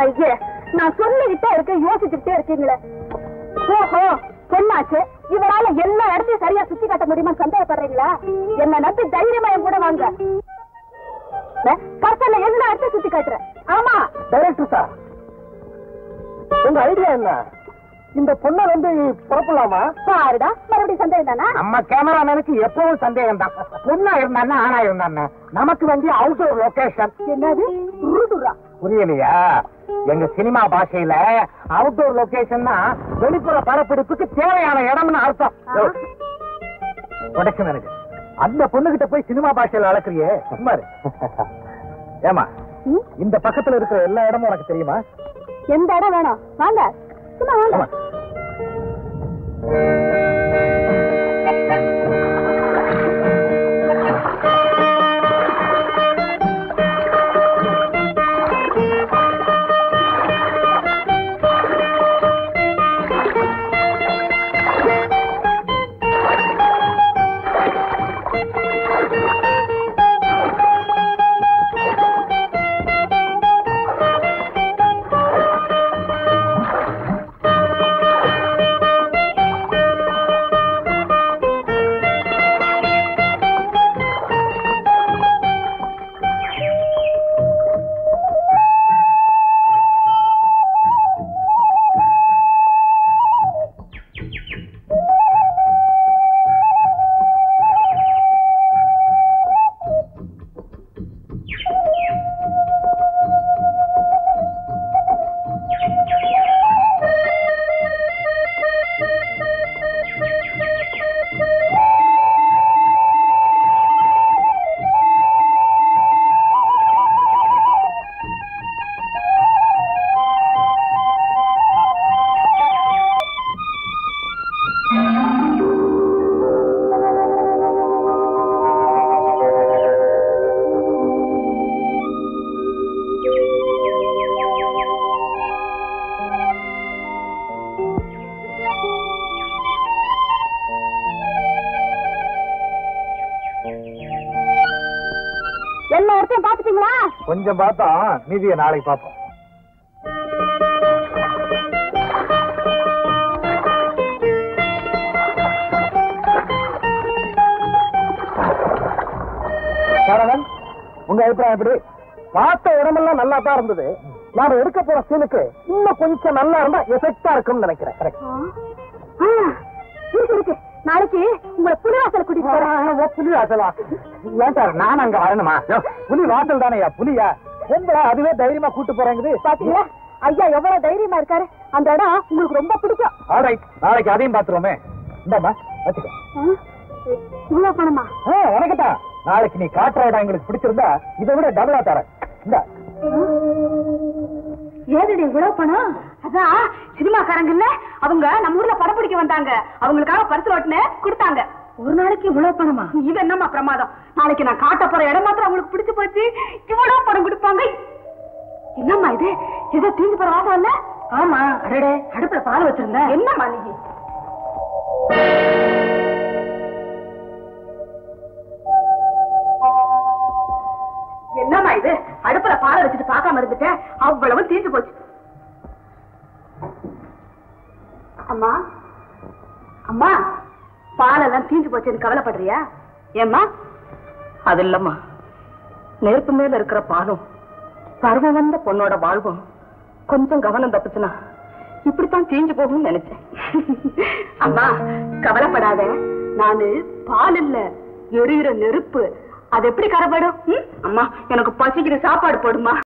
ஐயே, நான் சொல்லிக்கிட்டே இருக்கேன், யோசிச்சுட்டே இருக்கீங்களே. ஓஹோ, என்னாச்சு? இவரால எல்லா இடத்தையும் சரியா சுத்தி காட்ட முடியுமா சந்தேகப்படுறீங்களா? என்ன நம்பி தைரியமா என் கூட வாங்க. கற்பனை எல்லா இடத்தையும் சுத்தி காட்டுறேன். ஆமா டைரக்டர் சார், உங்க ஐடியா என்ன? இந்த பொண்ணை வந்து புறப்படலாமா? பாருடா, மறுபடியும் சந்தேகம் தானா? நம்ம கேமராமேனுக்கு எப்பவும் சந்தேகம் தான். பொண்ணா இருந்தா ஆனா இருந்தா நமக்கு வந்து அவுட்டோர் லொகேஷன். என்னது புரியலையா? எங்க சினிமா பாஷையில அவுட்டோர் லொகேஷன்னா வெளிப்புற பரப்பிடிப்புக்கு தேவையான இடம்னு அர்த்தம். உடச்சு எனக்கு அந்த பொண்ணுகிட்ட போய் சினிமா பாஷையில வளர்க்குறியே சும்மாரு. ஏமா, இந்த பக்கத்துல இருக்கிற எல்லா இடமும் உனக்கு தெரியுமா? எந்த இடம் வேணும்? வாங்க, சும்மா வாங்க. கொஞ்சம் பார்த்தா மீதியை நாளைக்கு பார்ப்போம். சரவணன், உங்க அபிப்பிராயம் எப்படி? பார்த்த இடமெல்லாம் நல்லா தான் இருந்தது. நாம எடுக்க போற சீனுக்கு இன்னும் கொஞ்சம் நல்லா இருந்தா எஃபெக்டா இருக்கும்னு நினைக்கிறேன். இருக்கு, நாளைக்கு உங்களை புலிவாசல் கூட்டிட்டு போறேன். புலிவாசலா? ஏன் சார் நான் அங்க வரணுமா? புலி வாசல் தானேயா? புலியா பொம்பளை அதுவே தைரியமா கூட்டு போறாங்க. பாத்தீங்களா ஐயா எவ்வளவு தைரியமா இருக்காரு? அந்த இடம் உங்களுக்கு ரொம்ப பிடிக்கும். ஆல்ரைட், நாளைக்கு அதையும் பாத்துருவோமே. இந்தாமா வச்சுக்க. இவ்வளவு பணமா? உனக்குதான். நாளைக்கு நீ காட்டுற இடம் எங்களுக்கு பிடிச்சிருந்தா இதை விட டபுளா தரேன். இந்த ஏதடி இவ்வளவு பணம்? அதான் சினிமாக்காரங்கல்ல, அவங்க நம்ம ஊர்ல படம் பிடிக்க வந்தாங்க, அவங்களுக்காக பரிசு ஓட்டுன்னு கொடுத்தாங்க. ஒரு நாளைக்கு இவ்வளவு பணமா? இது என்னமா பிரமாதம். நாளைக்கு நான் காட்ட போற இடம் மாத்திரம் அவங்களுக்கு பிடிச்சு போச்சு, இவ்வளவு பணம் கொடுப்பாங்க. என்னம்மா இது? ஏதோ தீஞ்சு போற வாசம் இல்ல? ஆமா. அடடே, அடுப்புல பால் வச்சிருந்த. என்னம்மா நீ? என்னம்மா இது? அடுப்புல பாலை வச்சுட்டு பார்க்காம இருந்துட்டேன், அவ்வளவு தீஞ்சு போச்சு. அம்மா, அம்மா, பாலெல்லாம் தீஞ்சு போச்சுன்னு கவலைப்படுறியா? ஏம்மா? அது இல்லம்மா, நெருப்பு மேல இருக்கிற பாலும் பருவம் வந்த பொண்ணோட வாழ்வும் கொஞ்சம் கவனம் தப்புச்சுனா இப்படித்தான் தீஞ்சு போகும்னு நினைச்சேன். அம்மா கவலைப்படாத, நானு பால் இல்ல, எரியுற நெருப்பு. அது எப்படி கரைபடும்? அம்மா எனக்கு பசிக்கிற சாப்பாடு போடுமா.